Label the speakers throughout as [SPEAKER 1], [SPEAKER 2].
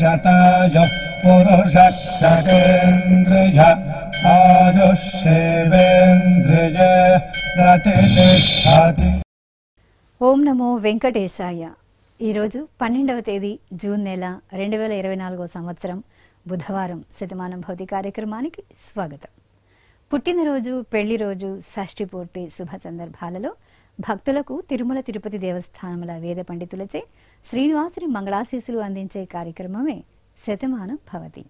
[SPEAKER 1] शतायुः पुरुषः शतेन्द्रिय आयुष्येवेन्द्रिय प्रतिष्ठति।
[SPEAKER 2] ఓం నమో వెంకటేశాయ. ఈరోజు 12వ తేదీ జూన్ నెల 2024 సంవత్సరం బుధవారం శతమానం భౌతి కార్యక్రమానికి స్వాగతం. పుట్టినరోజు, పెళ్లి రోజు, షష్ఠి పూర్తి శుభ సందర్భాలలో భక్తులకు తిరుమల తిరుపతి దేవస్థానముల వేద పండితులచే శ్రీనివాసుని మంగళాశీసులు అందించే కార్యక్రమమే శతమానం భవతి.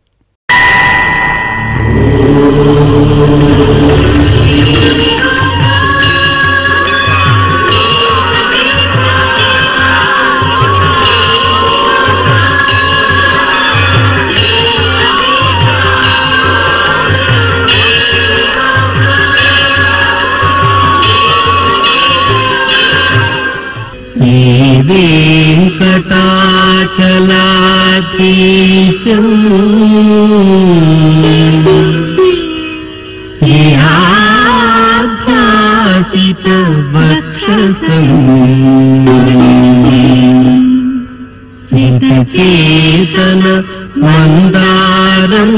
[SPEAKER 3] वेंकटाचलाधीशं श्रियाध्यासितवक्षसं सितचेतन मंदारं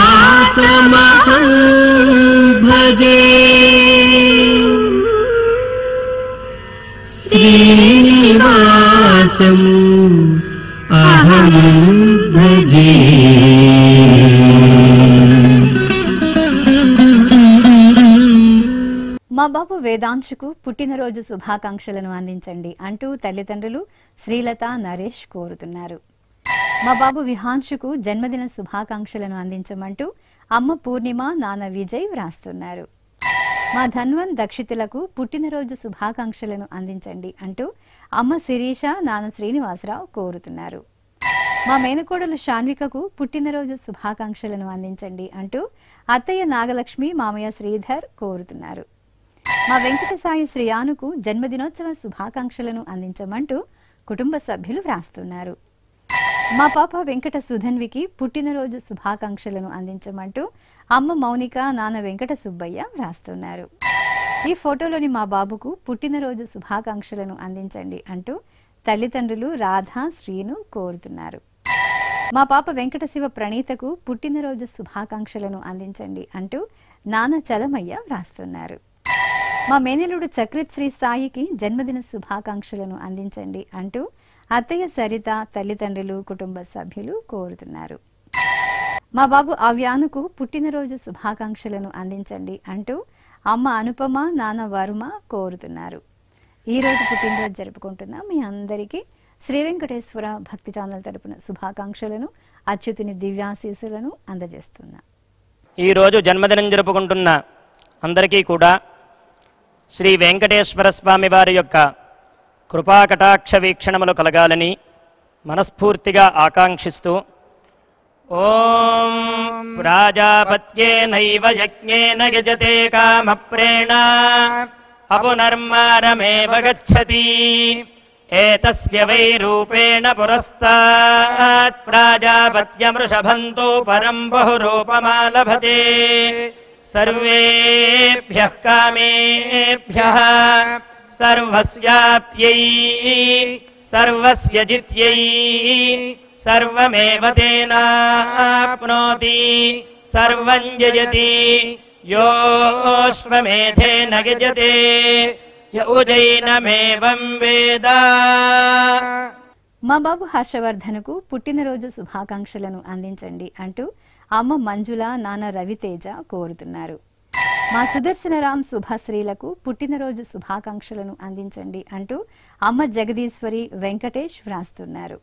[SPEAKER 3] श्रीनिवासमहं भजे. श्रीनिवासम् अहं भजे.
[SPEAKER 2] మా బాబు వేదాంశుకు పుట్టినరోజు శుభాకాంక్షలను అందించండి అంటూ తల్లిదండ్రులు శ్రీలత, నరేష్ కోరుతున్నారు. మా బాబు విహాంశుకు జన్మదిన శుభాకాంక్షలను అందించమంటూ అమ్మ పూర్ణిమ, నాన్న విజయ్ వ్రాస్తున్నారు. మా ధన్వన్ దక్షితులకు పుట్టినరోజు శుభాకాంక్షలను అందించండి అంటూ అమ్మ శిరీష, నాన్న శ్రీనివాసరావు కోరుతున్నారు. మా మేనకోడలు శాన్వికకు పుట్టినరోజు శుభాకాంక్షలను అందించండి అంటూ అత్తయ్య నాగలక్ష్మి, మామయ్య శ్రీధర్ కోరుతున్నారు. మా వెంకటసాయి శ్రీయానుకు జన్మదినోత్సవ శుభాకాంక్షలను అందించమంటూ కుటుంబ సభ్యులు వ్రాస్తున్నారు. మా పాప వెంకట సుధన్వికి పుట్టినరోజు శుభాకాంక్షలను అందించమంటూ అమ్మ మౌనిక, నాన్న వెంకట సుబ్బయ్య వ్రాస్తున్నారు. ఈ ఫోటోలోని మా బాబుకు పుట్టినరోజు శుభాకాంక్షలను అందించండి అంటూ తల్లిదండ్రులు రాధా, శ్రీను కోరుతున్నారు. మా పాప వెంకట శివ ప్రణీతకు పుట్టినరోజు శుభాకాంక్షలను అందించండి అంటూ నాన్న చలమయ్య వ్రాస్తున్నారు. మా మేనలుడు చక్రిత్ శ్రీ సాయికి జన్మదిన శుభాకాంక్షలను అందించండి అంటూ అత్తయ్య సరిత, తల్లిదండ్రులు, కుటుంబ సభ్యులు కోరుతున్నారు. మా బాబు అవ్యానుకు పుట్టినరోజు శుభాకాంక్షలను అందించండి అంటూ అమ్మ అనుపమ, నాన్న వర్మ కోరుతున్నారు. ఈరోజు పుట్టినరోజు జరుపుకుంటున్న మీ అందరికీ శ్రీ వెంకటేశ్వర భక్తి ఛానల్ తరపున శుభాకాంక్షలను, అచ్యుతుని దివ్యాశీసులను అందజేస్తున్నా.
[SPEAKER 4] ఈరోజు జన్మదినం జరుపుకుంటున్న అందరికీ కూడా శ్రీ వెంకటేశ్వర స్వామి వారి యొక్క కృపాకటాక్ష వీక్షణములు కలగాలని మనస్ఫూర్తిగా ఆకాంక్షిస్తూ ఓం ప్రాజాపత్యేనైవ యజ్ఞేన యజతే కామప్రేణ అపునర్మారమేవ గచ్చతి ఏతస్య వై రూపేణ పురస్తాత్ ప్రాజాపత్యమృషభంతో పరం బహురూపమాలభతే సర్వేభ్యః కామేభ్యః సర్వస్యాప్త్యై సర్వస్య జిత్యై సర్వమేవ తేనాప్నోతి సర్వం జయతి యోశ్వమేధేన యజతే యౌజైనమేవం వేద.
[SPEAKER 2] మా బాబు హర్షవర్ధన్కు పుట్టినరోజు శుభాకాంక్షలను అందించండి అంటూ అమ్మ మంజుల, నాన్న రవితేజ కోరుతున్నారు. మా సుదర్శనరామ్ శుభశ్రీలకు పుట్టినరోజు శుభాకాంక్షలను అందించండి అంటూ అమ్మ జగదీశ్వరి, వెంకటేష్ వ్రాస్తున్నారు.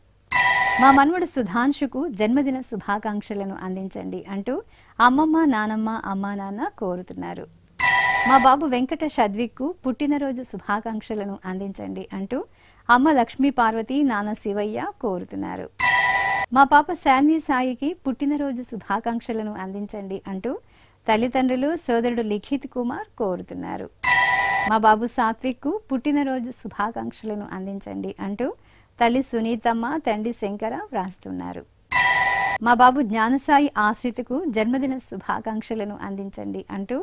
[SPEAKER 2] మా మన్వడు సుధాంశుకు జన్మదిన శుభాకాంక్షలను అందించండి అంటూ అమ్మమ్మ, నానమ్మ, అమ్మా నాన్న కోరుతున్నారు. మా బాబు వెంకట షద్విక్కు పుట్టినరోజు శుభాకాంక్షలను అందించండి అంటూ అమ్మ లక్ష్మీ పార్వతి, నాన్న శివయ్య కోరుతున్నారు. మా పాప శాన్వి సాయికి పుట్టినరోజు శుభాకాంక్షలను అందించండి అంటూ తల్లిదండ్రులు, సోదరుడు లిఖిత్ కుమార్ కోరుతున్నారు. మా బాబు సాత్విక్కు పుట్టినరోజు శుభాకాంక్షలను అందించండి అంటూ తల్లి సునీతమ్మ, తండ్రి శంకర వ్రాస్తున్నారు. మా బాబు జ్ఞానసాయి ఆశ్రితకు జన్మదిన శుభాకాంక్షలను అందించండి అంటూ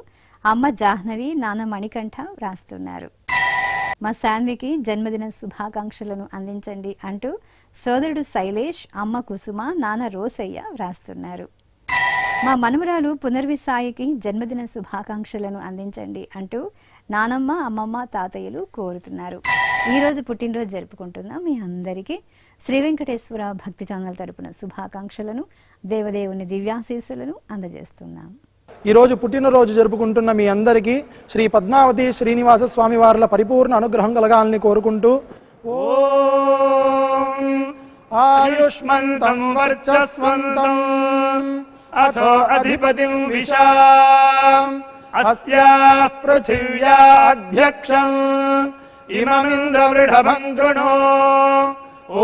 [SPEAKER 2] అమ్మ జాహ్నవి, నాన్న మణికంఠ వ్రాస్తున్నారు. మా శాన్వికి జన్మదిన శుభాకాంక్షలను అందించండి అంటూ సోదరుడు శైలేష్, అమ్మ కుసుమ, నాన్న రోసయ్య వ్రాస్తున్నారు. మా మనుమరాలు పునర్వి సాయికి జన్మదిన శుభాకాంక్షలను అందించండి అంటూ నానమ్మ, అమ్మమ్మ, తాతయ్యలు కోరుతున్నారు. ఈరోజు పుట్టినరోజు జరుపుకుంటున్న మీ అందరికీ శ్రీ వెంకటేశ్వర భక్తి ఛానల్ తరపున శుభాకాంక్షలను, దేవదేవుని దివ్యాశీస్సులను అందజేస్తున్నాం.
[SPEAKER 5] ఈరోజు పుట్టినరోజు జరుపుకుంటున్న మీ అందరికీ శ్రీ పద్మావతి శ్రీనివాస స్వామి వార్ల పరిపూర్ణ అనుగ్రహం కలగాలని కోరుకుంటూ ఓం ఆయుష్మంతం వర్చస్వంతం అథో అధిపతిం విశాం అస్యాః పృథివ్యా అధ్యక్షం ఇమమింద్రవృఢభం కృణో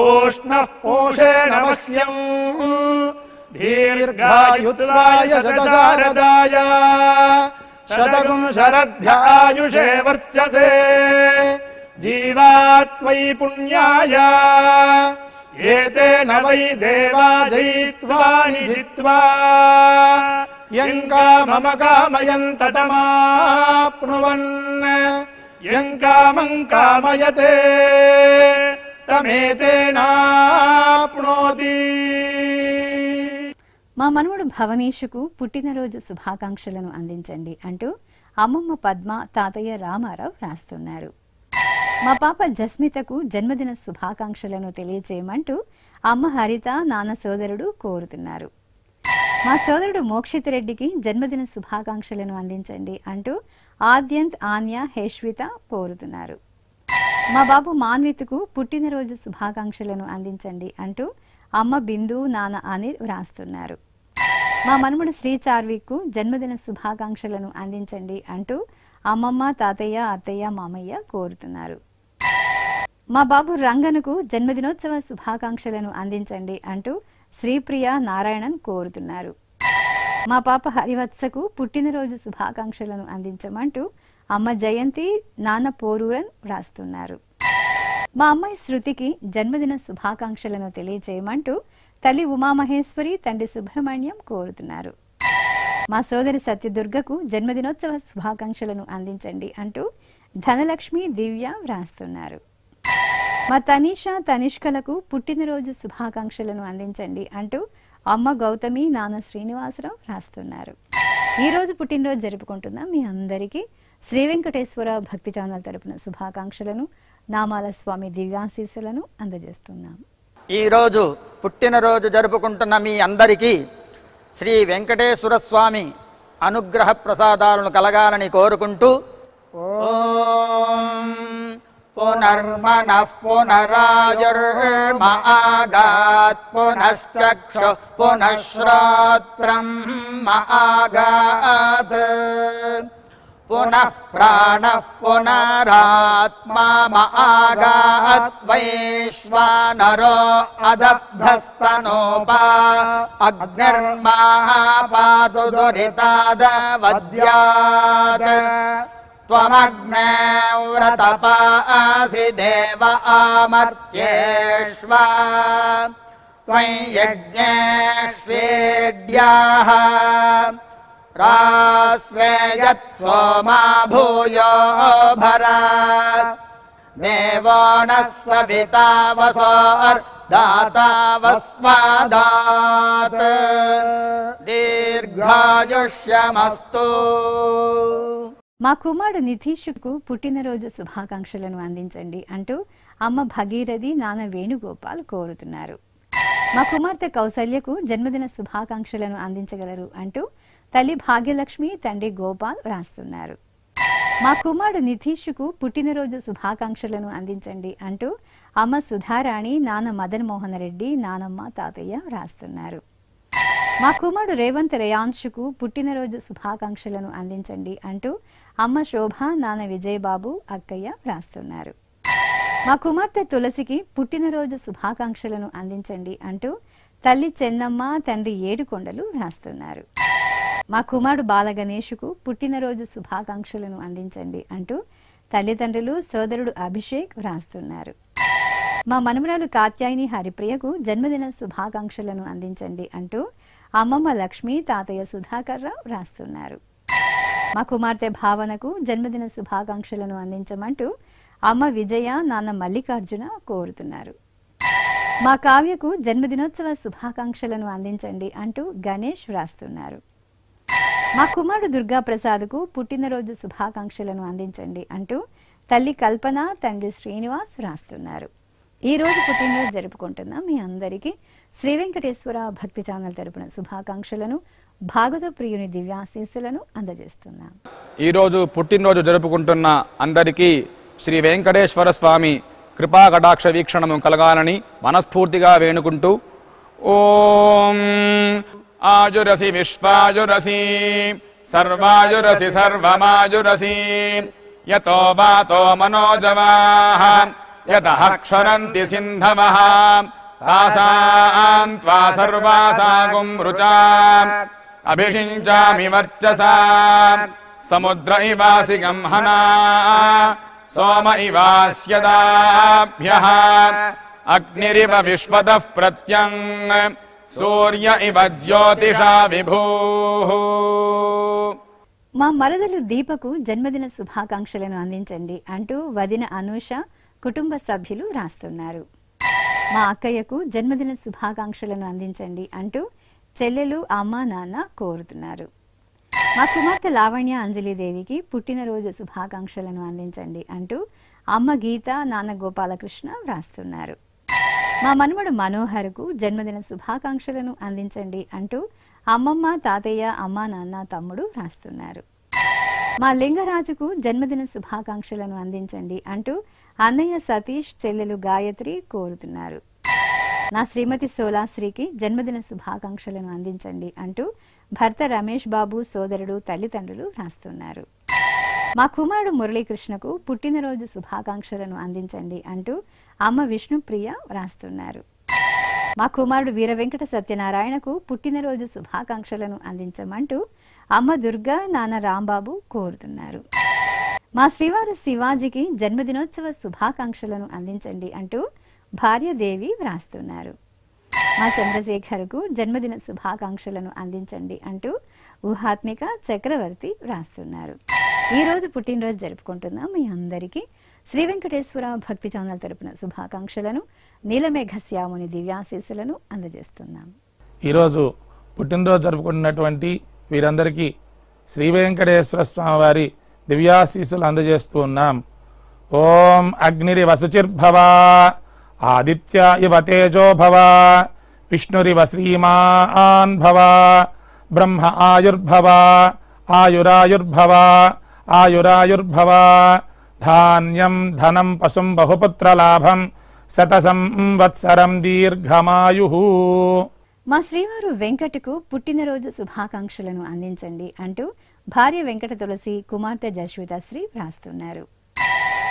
[SPEAKER 5] ఓష్ణః పోషేణ మహ్యం దీర్ఘాయుత్వాయ శతశారదాయ శతగుం శరద్భ్యాయుషే వర్చసే జీవాత్వై పుణ్యాయ ఏతేన వై దేవా జయిత్వాని జిత్వా యం కామమ కామయం తతమాప్నువన్ యం కామం కామయతే తమేతేనాప్నోతి.
[SPEAKER 2] మా మనుమడు భవనీషుకు పుట్టినరోజు శుభాకాంక్షలను అందించండి అంటూ అమ్మమ్మ పద్మ, తాతయ్య రామారావు రాస్తున్నారు. మా పాప జస్మితకు జన్మదిన శుభాకాంక్షలను తెలియచేయమంటూ అమ్మ హరిత, నాన్న సోదరుడు కోరుతున్నారు. మా సోదరుడు మోక్షిత్ రెడ్డికి జన్మదిన శుభాకాంక్షలను అందించండి అంటూ ఆద్యంత్, ఆన్య, హేష్విత కోరుతున్నారు. మా బాబు మాన్విత్కు పుట్టినరోజు శుభాకాంక్షలను అందించండి అంటూ అమ్మ బిందు, నాన్న అనిల్ వ్రాస్తున్నారు. మా మనుమడు శ్రీ చార్విక్కు జన్మదిన శుభాకాంక్షలను అందించండి అంటూ అమ్మమ్మ, తాతయ్య, అత్తయ్య, మామయ్య కోరుతున్నారు. మా బాబు రంగనుకు జన్మదినోత్సవ శుభాకాంక్షలను అందించండి అంటూ శ్రీప్రియ, నారాయణన్ కోరుతున్నారు. మా పాప హరివత్సకు పుట్టినరోజు శుభాకాంక్షలను అందించమంటూ అమ్మ జయంతి, నాన్న పోరూరన్ వ్రాస్తున్నారు. మా అమ్మాయి శృతికి జన్మదిన శుభాకాంక్షలను తెలియజేయమంటూ తల్లి ఉమామహేశ్వరి, తండ్రి సుబ్రహ్మణ్యం కోరుతున్నారు. మా సోదరి సత్యదుర్గకు జన్మదినోత్సవ శుభాకాంక్షలను అందించండి అంటూ ధనలక్ష్మి, దివ్య వ్రాస్తున్నారు. మా తనీష, తనిష్కలకు పుట్టినరోజు శుభాకాంక్షలను అందించండి అంటూ అమ్మ గౌతమి, నాన్న శ్రీనివాసరావు రాస్తున్నారు. ఈరోజు పుట్టినరోజు జరుపుకుంటున్న మీ అందరికీ శ్రీ వెంకటేశ్వర భక్తి ఛానల్ తరపున శుభాకాంక్షలను, నామాల స్వామి దివ్యాశీస్సులను అందజేస్తున్నాం.
[SPEAKER 6] ఈరోజు పుట్టినరోజు జరుపుకుంటున్న మీ అందరికీ శ్రీ వెంకటేశ్వర స్వామి అనుగ్రహ ప్రసాదాలను కలగాలని కోరుకుంటూ ఓం పునర్మనః పునరాయుర్మాగాత్ పునశ్చక్షు పునఃశ్రోత్రం మాగాత్ పునః ప్రాణః పునరాత్మా మాగాత్ వైశ్వానరో అదబ్ధస్తనోపా అగ్నిర్మాపాతు దురితాదవద్యాత్ త్వమగ్నే వ్రతపాసి దేవ ఆమర్త్యేష్వ త్వం యజ్ఞేష్వేడ్యాః రాస్వేయత్ సోమా భూయో భర దేవో నః సవితా వసోర్దాతా వస్మాదాత్ దీర్ఘాయుష్యమస్తు.
[SPEAKER 2] మా కుమారుడు నితీషుకు పుట్టినరోజు శుభాకాంక్షలను అందించండి అంటూ అమ్మ భగీరథి, నాన్న వేణుగోపాల్ కోరుతున్నారు. మా కుమార్తె కౌసల్యకు జన్మదిన శుభాకాంక్షలను అందించగలరు అంటూ తల్లి భాగ్యలక్ష్మి, తండ్రి గోపాల్ రాస్తున్నారు. మా కుమారుడు నితీషుకు పుట్టినరోజు శుభాకాంక్షలను అందించండి అంటూ అమ్మ సుధారాణి, నాన్న మదన్ మోహన్ రెడ్డి, నానమ్మ, తాతయ్య రాస్తున్నారు. మా కుమారుడు రేవంత్ రేయాంశుకు పుట్టినరోజు శుభాకాంక్షలను అందించండి అంటూ అమ్మ శోభ, నాన్న విజయబాబు, అక్కయ్య వ్రాస్తున్నారు. మా కుమార్తె తులసికి పుట్టినరోజు శుభాకాంక్షలను అందించండి అంటూ తల్లి చెన్నమ్మ, తండ్రి ఏడుకొండలు వ్రాస్తున్నారు. మా కుమారుడు బాలగణేషుకు పుట్టినరోజు శుభాకాంక్షలను అందించండి అంటూ తల్లిదండ్రులు, సోదరుడు అభిషేక్ వ్రాస్తున్నారు. మా మనుమరాలు కాత్యాయిని హరిప్రియకు జన్మదిన శుభాకాంక్షలను అందించండి అంటూ అమ్మమ్మ లక్ష్మి, తాతయ్య సుధాకర్ రావు రాస్తున్నారు. మా కుమార్తె భావనకు జన్మదిన శుభాకాంక్షలను అందించమంటూ అమ్మ విజయ, నాన్న మల్లికార్జున కోరుతున్నారు. మా కావ్యకు జన్మదినోత్సవ శుభాకాంక్షలను అందించండి అంటూ గణేష్ వ్రాస్తున్నారు. మా కుమారుడు దుర్గా ప్రసాద్కు పుట్టినరోజు శుభాకాంక్షలను అందించండి అంటూ తల్లి కల్పన, తండ్రి శ్రీనివాస్ వ్రాస్తున్నారు. ఈ రోజు పుట్టినరోజు జరుపుకుంటున్న మీ అందరికీ శ్రీ వెంకటేశ్వర భక్తి ఛానల్ తరపున శుభాకాంక్షలను, భాగవత ప్రియుని దివ్యాశీస్సులను అందజేస్తున్నాం.
[SPEAKER 7] ఈరోజు పుట్టినరోజు జరుపుకుంటున్న అందరికీ శ్రీ వెంకటేశ్వర స్వామి కృపా కటాక్ష వీక్షణము కలగాలని మనస్ఫూర్తిగా వేణుకుంటూ ఓం ఆయురసి విశ్వాయురసి సర్వాయురసి సర్వమాయురసి యతో వాతో మనోజవాః యతః క్షరంతి సింధవః తాసాం త్వా సర్వాసాగుం రుచాం అభిషించామి వర్చసా సముద్ర ఇవాసి గంహనా సోమ ఇవాస్యదాభ్యః అగ్నిరివ విశ్వతః ప్రత్యం సూర్య ఇవ జ్యోతిషా విభూః.
[SPEAKER 2] మా మరదలు దీపకు జన్మదిన శుభాకాంక్షలను అందించండి అంటూ వదిన అనూష కుటుంబ సభ్యులు రాస్తున్నారు. మా అక్కయ్యకు జన్మదిన శుభాకాంక్షలను అందించండి అంటూ చెల్లెలు, అమ్మ, నాన్న కోరుతున్నారు. మా కుమార్తె లావణ్య అంజలిదేవికి పుట్టినరోజు శుభాకాంక్షలను అందించండి అంటూ అమ్మ గీత, నాన్న గోపాలకృష్ణ వ్రాస్తున్నారు. మా మనుమడు మనోహర్కు జన్మదిన శుభాకాంక్షలను అందించండి అంటూ అమ్మమ్మ, తాతయ్య, అమ్మ, నాన్న, తమ్ముడు రాస్తున్నారు. మా లింగరాజుకు జన్మదిన శుభాకాంక్షలను అందించండి అంటూ అన్నయ్య సతీష్, చెల్లెలు గాయత్రి కోరుతున్నారు. నా శ్రీమతి సోలాశ్రీకి జన్మదిన శుభాకాంక్షలను అందించండి అంటూ భర్త రమేష్ బాబు, సోదరుడు, తల్లిదండ్రులు రాస్తున్నారు. మా కుమారుడు మురళీకృష్ణకు పుట్టినరోజు శుభాకాంక్షలను అందించండి అంటూ అమ్మ విష్ణుప్రియ వ్రాస్తున్నారు. మా కుమారుడు వీర వెంకట సత్యనారాయణకు పుట్టినరోజు శుభాకాంక్షలను అందించమంటూ అమ్మ దుర్గా, నాన్న రాంబాబు కోరుతున్నారు. మా శ్రీవారు శివాజీకి జన్మదినోత్సవ శుభాకాంక్షలను అందించండి అంటూ భార్య దేవి వ్రాస్తున్నారు. మా చంద్రశేఖర్కు జన్మదిన శుభాకాంక్షలను అందించండి అంటూ ఊహాత్మిక చక్రవర్తి వ్రాస్తున్నారు. ఈ రోజు పుట్టినరోజు జరుపుకుంటున్న మీ అందరికీ శ్రీ వెంకటేశ్వర భక్తి ఛానల్ తరపున శుభాకాంక్షలను, నీలమేఘశ్యాముని దివ్యాశీస్సులను అందజేస్తున్నాం.
[SPEAKER 8] ఈరోజు పుట్టినరోజు జరుపుకుంటున్నటువంటి వీరందరికీ శ్రీ వెంకటేశ్వర స్వామి వారి దివ్యాశీస్సులు అందజేస్తూ ఉన్నాం. ఓం అగ్నిరివ శుచిర్భవ, ఆదిత్య ఇవ తేజో భవ, విష్ణురివ శ్రీమాన్ భవ, బ్రహ్మ ఆయుర్భవ, ఆయురాయుర్భవ, ఆయురాయుర్భవ, ధాన్యం ధనం పశుం బహుపుత్రలాభం, శతసంవత్సరం దీర్ఘమాయుః.
[SPEAKER 2] మా శ్రీవారు వెంకటకు పుట్టినరోజు శుభాకాంక్షలను అందించండి అంటూ భార్య వెంకట తులసి, కుమార్తె జశ్వితశ్రీ వ్రాస్తున్నారు.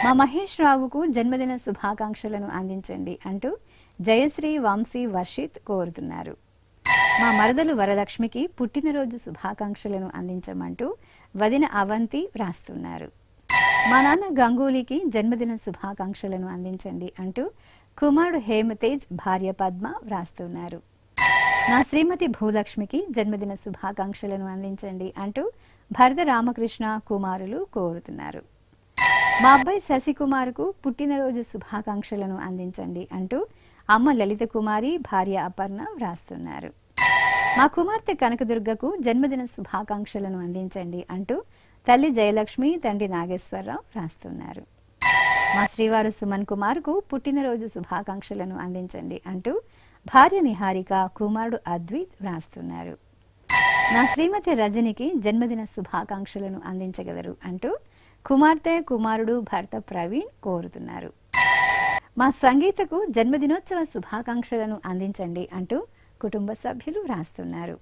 [SPEAKER 2] మా మహేష్ రావుకు జన్మదిన శుభాకాంక్షలను అందించండి అంటూ జయశ్రీ, వంశీ, వర్షిత్ కోరుతున్నారు. మా మరదలు వరలక్ష్మికి పుట్టినరోజు శుభాకాంక్షలను అందించమంటూ వదిన అవంతి వ్రాస్తున్నారు. మా నాన్న గంగూలీకి జన్మదిన శుభాకాంక్షలను అందించండి అంటూ కుమారుడు హేమతేజ్, భార్య పద్మ వ్రాస్తున్నారు. నా శ్రీమతి భూలక్ష్మికి జన్మదిన శుభాకాంక్షలను అందించండి అంటూ భరత రామకృష్ణ కుమారులు కోరుతున్నారు. మా అబ్బాయి శశికుమార్కు పుట్టినరోజు శుభాకాంక్షలను అందించండి అంటూ అమ్మ లలిత కుమారి, భార్య అపర్ణ వ్రాస్తున్నారు. మా కుమార్తె కనకదుర్గకు జన్మదిన శుభాకాంక్షలను అందించండి అంటూ తల్లి జయలక్ష్మి, తండ్రి నాగేశ్వరరావు వ్రాస్తున్నారు. మా శ్రీవారు సుమన్ కుమార్కు పుట్టినరోజు శుభాకాంక్షలను అందించండి అంటూ భార్య నిహారిక, కుమారుడు అద్విత్ వ్రాస్తున్నారు. నా శ్రీమతి రజనికి జన్మదిన శుభాకాంక్షలను అందించగలరు అంటూ కుమార్తె, కుమారుడు, భర్త ప్రవీణ్ కోరుతున్నారు. మా సంగీతకు జన్మదినోత్సవ శుభాకాంక్షలను అందించండి అంటూ కుటుంబ సభ్యులు వ్రాస్తున్నారు.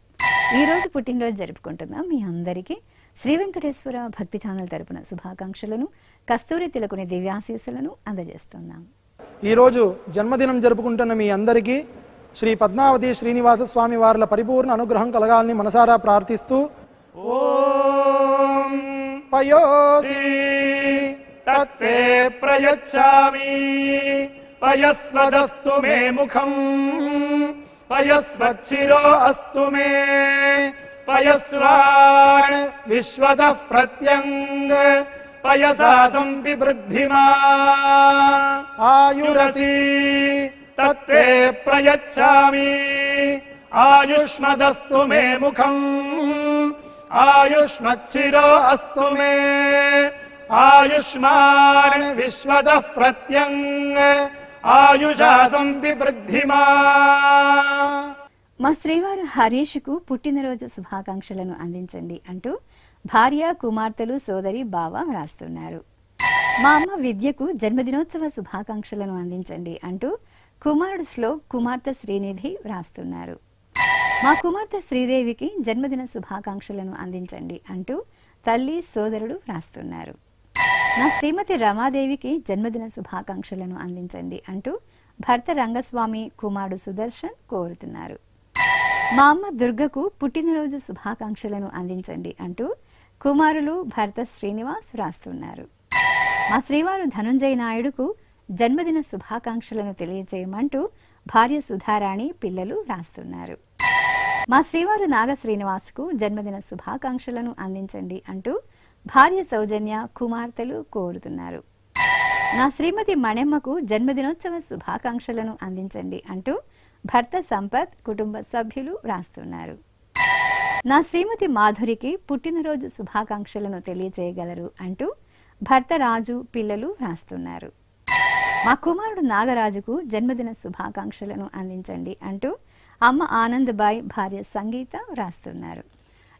[SPEAKER 2] ఈ రోజు పుట్టినరోజు జరుపుకుంటున్న మీ అందరికీ శ్రీ వెంకటేశ్వర భక్తి ఛానల్ తరపున శుభాకాంక్షలను, కస్తూరి తిలకుని దివ్యాశీస్సులను అందజేస్తున్నాం.
[SPEAKER 5] ఈరోజు జన్మదినం జరుపుకుంటున్న మీ అందరికీ శ్రీ పద్మావతి శ్రీనివాస స్వామి వార్ల పరిపూర్ణ అనుగ్రహం కలగాలని మనసారా ప్రార్థిస్తూ ఓం పయోసి తత్తే ప్రయచ్చామి పయస్వదస్తు మే ముఖం పయస్వచ్చిరో అస్తు మే పయస్వాన్ విశ్వతః ప్రత్యంగ పయసా సంవివృద్ధిమా ఆయురసి తత్తే ప్రయచ్చామి ఆయుష్మదస్తు మే ముఖం ఆయుష్మచ్చిరో అస్తు మే ఆయుష్మాన్ విశ్వదః ప్రత్యంగ్ ఆయుషా సంవివృద్ధిమా.
[SPEAKER 2] మా శ్రీవారు హరీష్కు పుట్టినరోజు శుభాకాంక్షలను అందించండి అంటూ భార్య, కుమార్తెలు, సోదరి, బావ రాస్తున్నారు. మా అమ్మ విద్యకు జన్మదినోత్సవ శుభాకాంక్షలను అందించండి అంటూ కుమారుడు శ్లోక్, కుమార్తె శ్రీనిధి రాస్తున్నారు. మా కుమార్తె శ్రీదేవికి జన్మదిన శుభాకాంక్షలను అందించండి అంటూ తల్లి, సోదరుడు రాస్తున్నారు. నా శ్రీమతి రమాదేవికి జన్మదిన శుభాకాంక్షలను అందించండి అంటూ భర్త రంగస్వామి, కుమారుడు సుదర్శన్ కోరుతున్నారు. మా అమ్మ దుర్గకు పుట్టినరోజు శుభాకాంక్షలను అందించండి అంటూ కుమారులు, భర్త శ్రీనివాస్ రాస్తున్నారు. మా శ్రీవారు ధనుంజయ నాయుడుకు జన్మదిన శుభాకాంక్షలను తెలియజేయమంటూ భార్య సుధారాణి, పిల్లలు రాస్తున్నారు. మా శ్రీవారు నాగ శ్రీనివాస్కు జన్మదిన శుభాకాంక్షలను అందించండి అంటూ భార్య సౌజన్య, కుమార్తెలు కోరుతున్నారు. నా శ్రీమతి మణెమ్మకు జన్మదినోత్సవ శుభాకాంక్షలను అందించండి అంటూ భర్త సంపత్, కుటుంబ సభ్యులు రాస్తున్నారు. నా శ్రీమతి మాధురికి పుట్టినరోజు శుభాకాంక్షలను తెలియజేయగలరు అంటూ భర్త రాజు, పిల్లలు రాస్తున్నారు. మా కుమారుడు నాగరాజుకు జన్మదిన శుభాకాంక్షలను అందించండి అంటూ అమ్మ ఆనందబాయ్, భార్య సంగీత రాస్తున్నారు.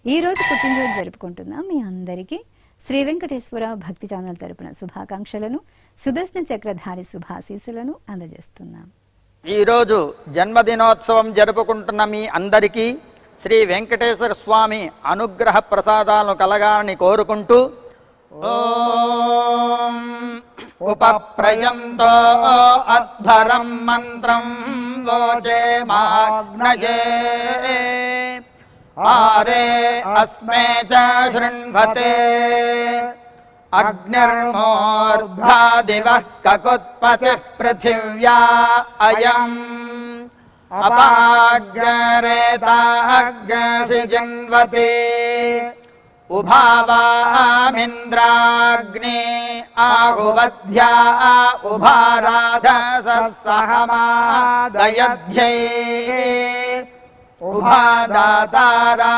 [SPEAKER 2] ఈ రోజు పుట్టినరోజు జరుపుకుంటున్న మీ అందరికీ శ్రీ వెంకటేశ్వర భక్తి ఛానల్ తరపున శుభాకాంక్షలను, సుదర్శన చక్రధారి శుభాశీస్సులను అందజేస్తున్నాం.
[SPEAKER 6] ఈరోజు జన్మదినోత్సవం జరుపుకుంటున్న మీ అందరికీ శ్రీ వెంకటేశ్వర స్వామి అనుగ్రహ ప్రసాదాలను కలగాలని కోరుకుంటూ ఓం ఉపప్రయంతో అధ్వరం మంత్రం లోచే మాగ్నజే ఆరే అస్మే చ శృణ్వతే అగ్నిర్మూర్ధా దివః కకుత్పతిః పృథివ్యా అయం అపాగ్రేతాగ్సి జన్వతే ఉభావామింద్రాగ్నే ఆహువధ్యా ఉభారాధసహమాదయధ్యై ఉభాదాతారా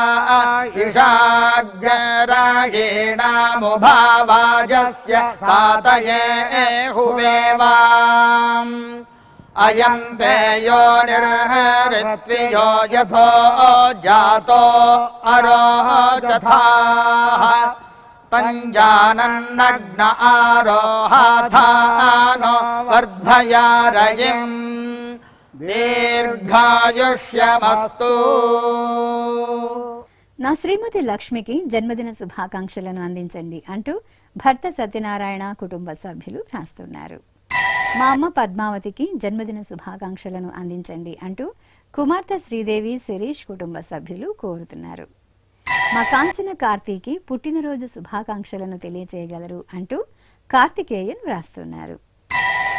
[SPEAKER 6] ఇషాగ్రాయేణాముభావాజస్య సాతయే హువేవాం అయం తే యోనిర్హరిత్వియో యథో జాతో అరోచథాః పంజానన్నగ్న ఆరోహాథానో వర్ధయారయిం దీర్ఘాయుష్యమస్తు.
[SPEAKER 2] నా శ్రీమతి లక్ష్మికి జన్మదిన శుభాకాంక్షలను అందించండి అంటూ భర్త సత్యనారాయణ, కుటుంబ సభ్యులు రాస్తున్నారు. మా అమ్మ పద్మావతికి జన్మదిన శుభాకాంక్షలను అందించండి అంటూ కుమార్తె శ్రీదేవి, శిరీష్, కుటుంబ సభ్యులు కోరుతున్నారు. మా కాంచన కార్తీకి పుట్టినరోజు శుభాకాంక్షలను తెలియజేయగలరు అంటూ కార్తికేయన్ రాస్తున్నారు.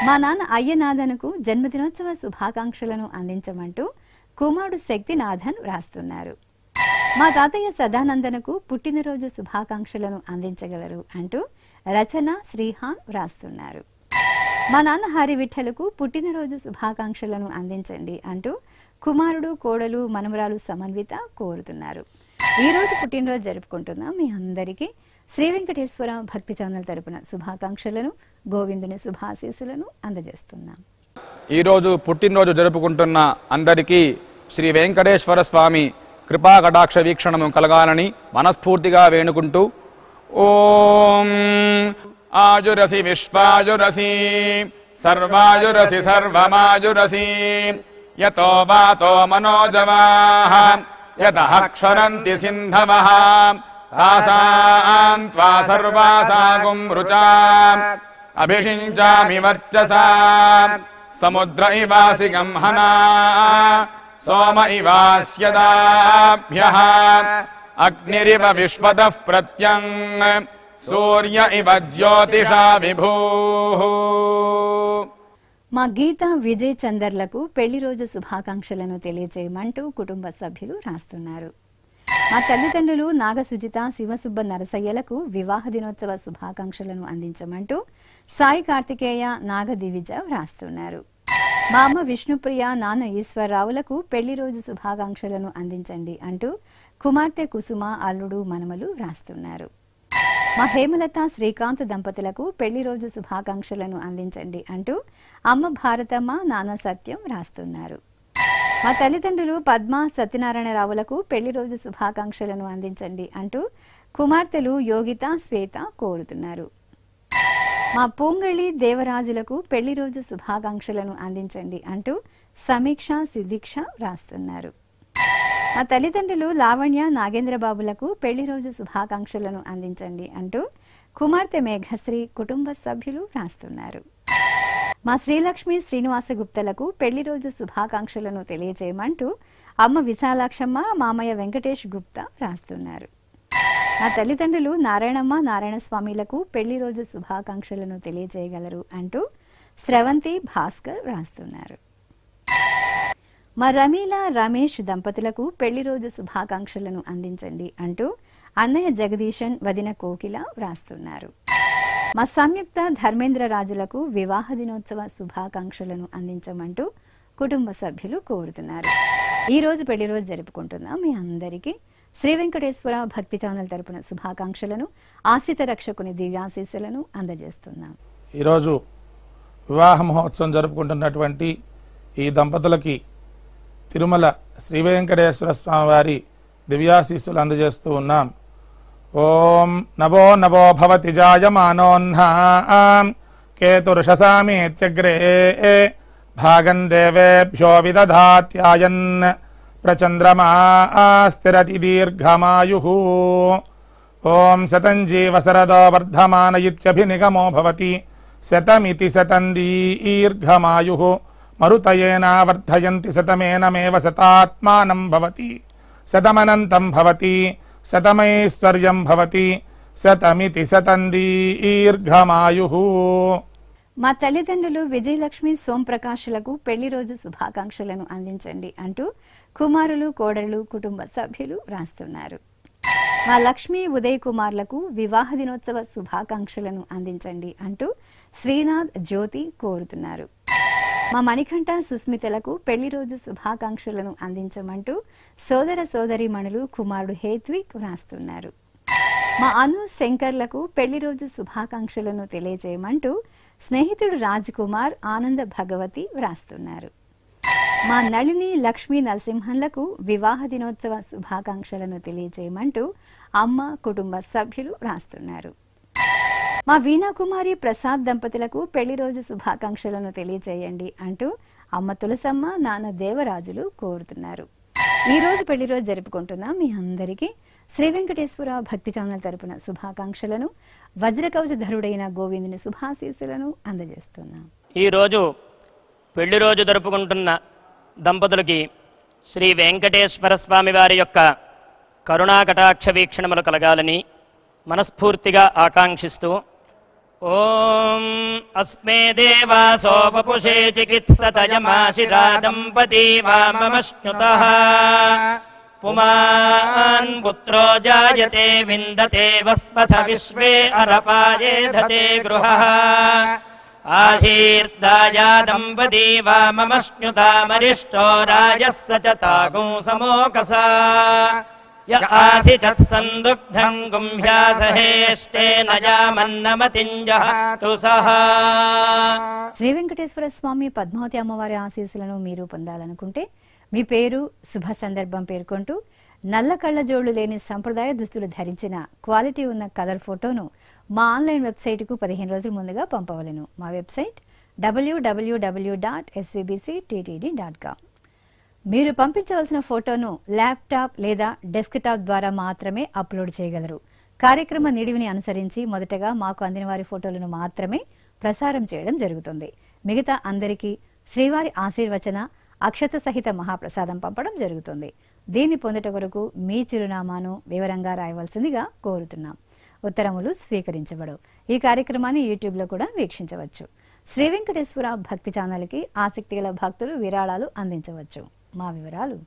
[SPEAKER 2] మా నాన్న అయ్యనాథన్కు జన్మదినోత్సవ శుభాకాంక్షలను అందించమంటూ కుమారుడు శక్తినాథన్ రాస్తున్నారు. మా తాతయ్య సదానందనకు పుట్టినరోజు శుభాకాంక్షలను అందించగలరు అంటూ రచన, శ్రీహాన్ రాస్తున్నారు. మా నాన్న హరి విఠలకు పుట్టినరోజు శుభాకాంక్షలను అందించండి అంటూ కుమారుడు, కోడలు, మనమరాలు సమన్విత కోరుతున్నారు. ఈ రోజు పుట్టినరోజు జరుపుకుంటున్న మీ అందరికీ శ్రీ వెంకటేశ్వర భక్తి ఛానల్ తరపున శుభాకాంక్షలను, గోవిందుని శుభాశీస్సులను అందజేస్తున్నాం.
[SPEAKER 7] ఈరోజు పుట్టినరోజు జరుపుకుంటున్న అందరికీ శ్రీ వెంకటేశ్వర స్వామి కృపా కటాక్ష వీక్షణము కలగాలని మనస్ఫూర్తిగా వేణుకుంటూ ఓం ఆయురసి విశ్వాయురసి సర్వాయురసి సర్వమాయురసి యతో వాతో మనోజవాః యతః క్షరంతి సింధవః తాసాం త్వా సర్వాసాగుం రుచాం అభిషించామి వర్చసా సముద్ర ఇవాసి గంహనా సోమ ఇవాస్యదాభ్యః అగ్నిరివ విశ్వదః ప్రత్యంగ్ సూర్య ఇవ జ్యోతిషా విభూః.
[SPEAKER 2] మా గీత, విజయ్ చందర్లకు పెళ్లి రోజు శుభాకాంక్షలను తెలియజేయమంటూ కుటుంబ సభ్యులు రాస్తున్నారు. మా తల్లిదండ్రులు నాగసుజిత శివసుబ్బ నరసయ్యలకు వివాహ దినోత్సవ శుభాకాంక్షలను అందించమంటూ సాయి కార్తికేయ నాగ దివిజ వ్రాస్తున్నారు. మా అమ్మ విష్ణుప్రియ నాన్న ఈశ్వరరావులకు పెళ్లి రోజు శుభాకాంక్షలను అందించండి అంటూ కుమార్తె కుసుమ అల్లుడు మనమలు వ్రాస్తున్నారు. మా హేమలత శ్రీకాంత్ దంపతులకు పెళ్లి రోజు శుభాకాంక్షలను అందించండి అంటూ అమ్మ భారతమ్మ నాన్న సత్యం వ్రాస్తున్నారు. మా తల్లిదండ్రులు పద్మ సత్యనారాయణరావులకు పెళ్లి రోజు శుభాకాంక్షలను అందించండి అంటూ కుమార్తెలు యోగిత శ్వేత కోరుతున్నారు. మా పూంగళి దేవరాజులకు పెళ్లి రోజు శుభాకాంక్షలను అందించండి అంటూ సమీక్ష సిద్దిక్ష వ్రాస్తున్నారు. మా తల్లిదండ్రులు లావణ్య నాగేంద్రబాబులకు పెళ్లి రోజు శుభాకాంక్షలను అందించండి అంటూ కుమార్తె మేఘశ్రీ కుటుంబ సభ్యులు వ్రాస్తున్నారు. మా శ్రీలక్ష్మి శ్రీనివాస గుప్తలకు పెళ్లి రోజు శుభాకాంక్షలను తెలియజేయమంటూ అమ్మ విశాలాక్షమ్మ మామయ్య వెంకటేష్ గుప్తా వ్రాస్తున్నారు. మా తల్లిదండ్రులు నారాయణమ్మ నారాయణస్వామిలకు పెళ్లి రోజు శుభాకాంక్షలను తెలియజేయగలరు అంటూ స్రవంతి భాస్కర్ వ్రాస్తున్నారు. మా రమీల రమేష్ దంపతులకు పెళ్లి రోజు శుభాకాంక్షలను అందించండి అంటూ అన్నయ్య జగదీశన్ వదిన కోకిల వ్రాస్తున్నారు. మా సంయుక్త ధర్మేంద్ర రాజులకు వివాహ దినోత్సవ శుభాకాంక్షలను అందించమంటూ కుటుంబ సభ్యులు కోరుతున్నారు. ఈ రోజు పెళ్లి రోజు జరుపుకుంటున్నాం మీ అందరికీ శ్రీ వెంకటేశ్వర భక్తి ఛానల్ తరపున శుభాకాంక్షలను ఆశ్రిత రక్షకుని దివ్యాశీస్సులను అందజేస్తున్నాం.
[SPEAKER 8] ఈరోజు వివాహ మహోత్సవం జరుపుకుంటున్నటువంటి ఈ దంపతులకి తిరుమల శ్రీ వెంకటేశ్వర స్వామివారి దివ్యాశీస్సులు అందజేస్తూ ఉన్నాం. ఓం నవో నవో భవతి జాయమానోన్హాం కేతుర్షసామేత్యగ్రే భాగం దేవేభ్యో విదధాత్యాయన్ ప్రచంద్రమా స్థిరతి దీర్ఘమాయుః. ఓం శతం జీవశరదో వర్ధమాన ఇత్యభినిగమో భవతి శతమితి శతం దీర్ఘమాయుః. మరుతయేనా వర్ధయంతి శతమేనమేవ శతాత్మానం భవతి శతమనంతం భవతి శతమైశ్వర్యం భవతి శతమితి శతం దీర్ఘమాయుః.
[SPEAKER 2] మా తల్లిదండ్రులు విజయలక్ష్మి సోంప్రకాశులకు పెళ్లి రోజు శుభాకాంక్షలను అందించండి అంటూ కుమారులు కోడళ్లు కుటుంబ సభ్యులు రాస్తున్నారు. మా లక్ష్మీ ఉదయ్ కుమార్లకు వివాహ దినోత్సవ శుభాకాంక్షలను అందించండి అంటూ శ్రీనాథ్ జ్యోతి కోరుతున్నారు. మా మణికంఠ సుస్మితలకు పెళ్లి రోజు శుభాకాంక్షలను అందించమంటూ సోదర సోదరీమణులు కుమారుడు హేత్విక్ వ్రాస్తున్నారు. మా అను శంకర్లకు పెళ్లి రోజు శుభాకాంక్షలను తెలియజేయమంటూ స్నేహితుడు రాజ్ కుమార్ ఆనంద భగవతి వ్రాస్తున్నారు. మా నళిని లక్ష్మీ నరసింహన్లకు వివాహ దినోత్సవ శుభాకాంక్షలను తెలియజేయమంటూ అమ్మ కుటుంబ సభ్యులు వ్రాస్తున్నారు. మా వీణాకుమారి ప్రసాద్ దంపతులకు పెళ్లి రోజు శుభాకాంక్షలను తెలియజేయండి అంటూ అమ్మ తులసమ్మ నాన్న దేవరాజులు కోరుతున్నారు. ఈ రోజు పెళ్లి రోజు జరుపుకుంటున్నాం మీ అందరికీ శ్రీ వెంకటేశ్వర భక్తి ఛానల్ తరపున శుభాకాంక్షలను వజ్రకవచధరుడైన గోవిందుని శుభాశీస్సులను అందజేస్తున్నాం.
[SPEAKER 4] ఈ రోజు పెళ్లి రోజు జరుపుకుంటున్న దంపతులకి శ్రీ వెంకటేశ్వర స్వామి వారి యొక్క కరుణాకటాక్ష వీక్షణములు కలగాలని మనస్ఫూర్తిగా ఆకాంక్షిస్తూ ఓం అస్మే దేవాసోపపుషే చికిత్సతయమాశిరా దంపతి వామమశ్నుతః పుమాన్ పుత్రో జాయతే విందతే వస్పథ విశ్వే అరపాయేధతే గృహః ఆశీర్దాయా దంపతి వామమశ్నుతామరిష్టో రాజస్స చ తాగుం సమోకసా య ఆసిచత్ సందుగ్ధం గుంభ్యాసహేష్టేన యామన్నమతింజహతు సహా.
[SPEAKER 2] శ్రీ వెంకటేశ్వర స్వామి పద్మావతి అమ్మవారి ఆశీస్సులను మీరు పొందాలనుకుంటే మీ పేరు శుభ సందర్భం పేర్కొంటూ నల్ల కళ్ళజోళ్లు లేని సంప్రదాయ దుస్తులు ధరించిన క్వాలిటీ ఉన్న కలర్ ఫోటోను మా ఆన్లైన్ వెబ్సైట్కు 15 రోజుల ముందుగా పంపవలెను. మా వెబ్సైట్ www.svbcttd.com. మీరు పంపించవలసిన ఫోటోను ల్యాప్టాప్ లేదా డెస్క్టాప్ ద్వారా మాత్రమే అప్లోడ్ చేయగలరు. కార్యక్రమ నిడివిని అనుసరించి మొదటగా మాకు అందిన వారి ఫోటోలను మాత్రమే ప్రసారం చేయడం జరుగుతుంది. మిగతా అందరికీ శ్రీవారి ఆశీర్వచన అక్షత సహిత మహాప్రసాదం పంపడం జరుగుతుంది. దీన్ని పొందుట కొరకు మీ చిరునామాను వివరంగా రాయవలసిందిగా కోరుతున్నాం. ఉత్తరములు స్వీకరించబడవు. ఈ కార్యక్రమాన్ని యూట్యూబ్లో కూడా వీక్షించవచ్చు. శ్రీ వెంకటేశ్వర భక్తి ఛానల్కి ఆసక్తి గల భక్తులు విరాళాలు అందించవచ్చు. మా వివరాలు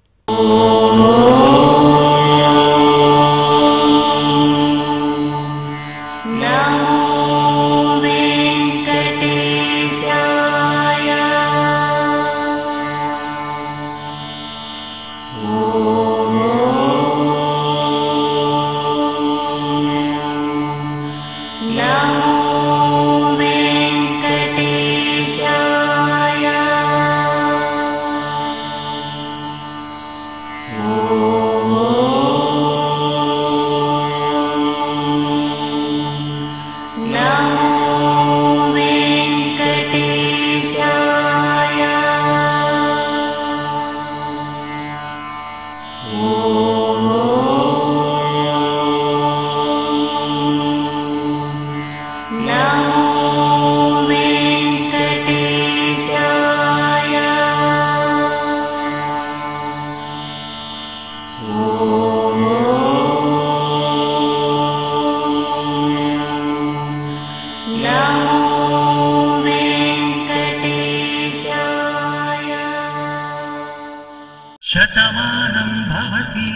[SPEAKER 3] శతమానం భవతి.